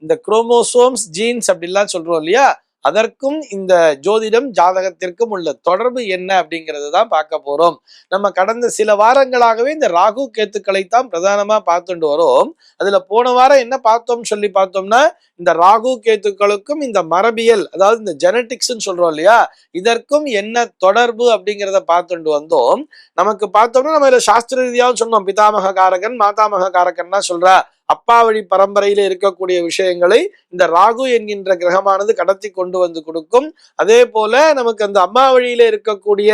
இந்த chromosomes jeans அப்படிலாம் சொல்றோம் இல்லையா, அதற்கும் இந்த ஜோதிடம் ஜாதகத்திற்கும் உள்ள தொடர்பு என்ன அப்படிங்கிறது தான் பார்க்க போறோம். நம்ம கடந்த சில வாரங்களாகவே இந்த ராகு கேத்துக்களை தான் பிரதானமா பார்த்துட்டு வரோம். அதுல போன வாரம் என்ன பார்த்தோம் சொல்லி பார்த்தோம்னா, இந்த ராகு கேத்துக்களுக்கும் இந்த மரபியல், அதாவது இந்த ஜெனட்டிக்ஸ்ன்னு சொல்றோம் இல்லையா, இதற்கும் என்ன தொடர்பு அப்படிங்கிறத பார்த்துட்டு வந்தோம். நமக்கு பார்த்தோம்னா நம்ம இதுல சாஸ்திர ரீதியாகவும் சொன்னோம், பிதாமக காரகன் மாதாமக காரகன்னா சொல்றா அப்பா வழி பரம்பரையில இருக்கக்கூடிய விஷயங்களை இந்த ராகு என்கின்ற கிரகமானது கடத்தி கொண்டு வந்து கொடுக்கும். அதே போல நமக்கு அந்த அம்மா வழியில இருக்கக்கூடிய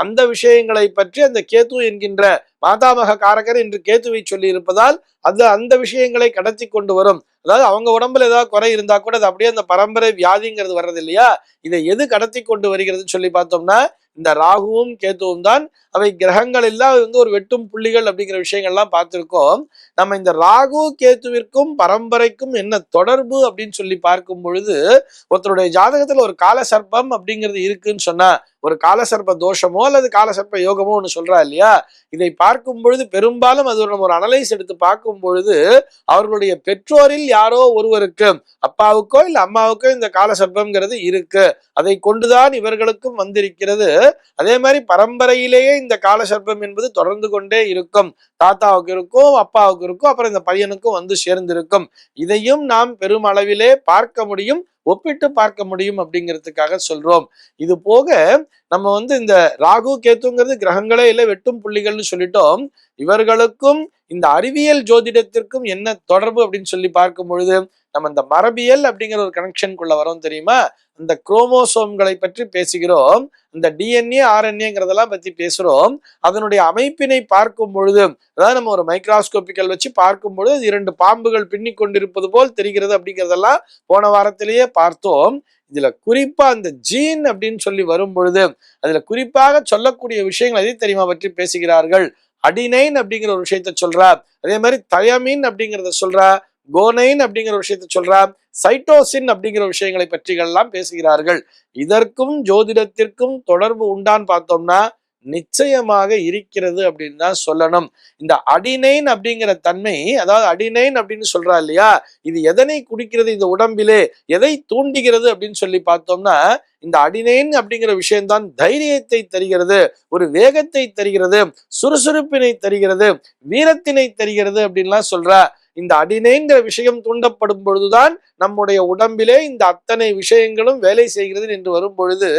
அந்த விஷயங்களை பற்றி அந்த கேது என்கின்ற மாதாமக காரகன் என்று கேதுவை சொல்லி இருப்பதால் அந்த விஷயங்களை கடத்தி கொண்டு வரும். அதாவது அவங்க உடம்புல ஏதாவது குறை இருந்தா கூட அது அப்படியே அந்த பரம்பரை வியாதிங்கிறது வர்றது இல்லையா, இதை எது கடத்தி கொண்டு வருகிறதுன்னு சொல்லி பார்த்தோம்னா இந்த ராகுவும் கேதுவும் தான். அவை கிரகங்கள் எல்லாம் ஒரு வெட்டும் புள்ளிகள் அப்படிங்கிற விஷயங்கள்லாம் பார்த்திருக்கோம். நம்ம இந்த ராகு கேத்துவிற்கும் பரம்பரைக்கும் என்ன தொடர்பு அப்படின்னு சொல்லி பார்க்கும் பொழுது, ஒருத்தருடைய ஜாதகத்துல ஒரு கால சர்ப்பம் அப்படிங்கிறது இருக்குன்னு சொன்னா, ஒரு காலசர்ப்ப தோஷமோ அல்லது காலசர்ப்ப யோகமோ ஒன்று சொல்றா இல்லையா, இதை பார்க்கும் பொழுது பெரும்பாலும் அது நம்ம ஒரு அனலைஸ் எடுத்து பார்க்கும் பொழுது அவர்களுடைய பெற்றோரில் யாரோ ஒருவருக்கு, அப்பாவுக்கோ இல்ல அம்மாவுக்கோ இந்த காலசர்ப்பம்ங்கிறது இருக்கு, அதை கொண்டுதான் இவர்களுக்கும் வந்திருக்கிறது. அதே மாதிரி பரம்பரையிலேயே இந்த காலசர்ப்பம் என்பது தொடர்ந்து கொண்டே இருக்கும். தாத்தாவுக்கு இருக்கும், அப்பாவுக்கு இருக்கும், அப்புறம் இந்த பையனுக்கும் வந்து சேர்ந்திருக்கும். இதையும் நாம் பெரும் அளவிலே பார்க்க முடியும், ஒப்பிட்டு பார்க்க முடியும் அப்படிங்கிறதுக்காக சொல்றோம். இது போக நம்ம இந்த ராகு கேத்துங்கிறது கிரகங்களே இல்லை, வெட்டும் புள்ளிகள்னு சொல்லிட்டோம். இவர்களுக்கும் இந்த அறிவியல் ஜோதிடத்திற்கும் என்ன தொடர்பு அப்படின்னு சொல்லி பார்க்கும் பொழுது நம்ம இந்த மரபியல் அப்படிங்கிற ஒரு கனெக்ஷனுக்குள்ள வரோம் தெரியுமா. அந்த குரோமோசோம்களை பற்றி பேசுகிறோம், இந்த டிஎன்ஏ ஆர்என்ஏங்கிறதெல்லாம் பத்தி பேசுறோம். அதனுடைய அமைப்பினை பார்க்கும் பொழுது, அதாவது நம்ம ஒரு மைக்ரோஸ்கோப்பிக்கல் வச்சு பார்க்கும் பொழுது 2 பாம்புகள் பின்னி கொண்டிருப்பது போல் தெரிகிறது அப்படிங்கிறதெல்லாம் போன வாரத்திலேயே பார்த்தோம். இதுல குறிப்பா அந்த ஜீன் அப்படின்னு சொல்லி வரும் பொழுது அதுல குறிப்பாக சொல்லக்கூடிய விஷயங்கள் எதை தெரியுமா பற்றி பேசுகிறார்கள். அடினைன் அப்படிங்கிற ஒரு விஷயத்த சொல்றா, அதே மாதிரி தயமின் அப்படிங்கிறத சொல்றா, கோனைன் அப்படிங்கிற ஒரு விஷயத்த சொல்றா, சைட்டோசின் அப்படிங்கிற விஷயங்களை பற்றிகள்லாம் பேசுகிறார்கள். இதற்கும் ஜோதிடத்திற்கும் தொடர்பு உண்டான்னு பார்த்தோம்னா நிச்சயமாக இருக்கிறது அப்படின்னு தான் சொல்லணும். இந்த அடினைன் அப்படிங்கிற தன்மை, அதாவது அடினைன் அப்படின்னு சொல்றா இல்லையா, இது எதனை குடிக்கிறது இந்த உடம்பிலே, எதை தூண்டுகிறது அப்படின்னு சொல்லி பார்த்தோம்னா இந்த அடினைன் அப்படிங்கிற விஷயம்தான் தைரியத்தை தருகிறது, ஒரு வேகத்தை தருகிறது, சுறுசுறுப்பினை தருகிறது, வீரத்தினை தருகிறது அப்படின்லாம் சொல்றா. இந்த அடினைங்கிற விஷயம் தூண்டப்படும் பொழுதுதான் நம்முடைய உடம்பிலே இந்த அத்தனை விஷயங்களும் வேலை செய்கிறது என்று வரும் பொழுது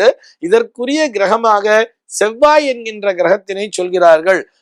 இதற்குரிய கிரகமாக செவ்வாய் என்கின்ற கிரகத்தினை சொல்கிறார்கள்.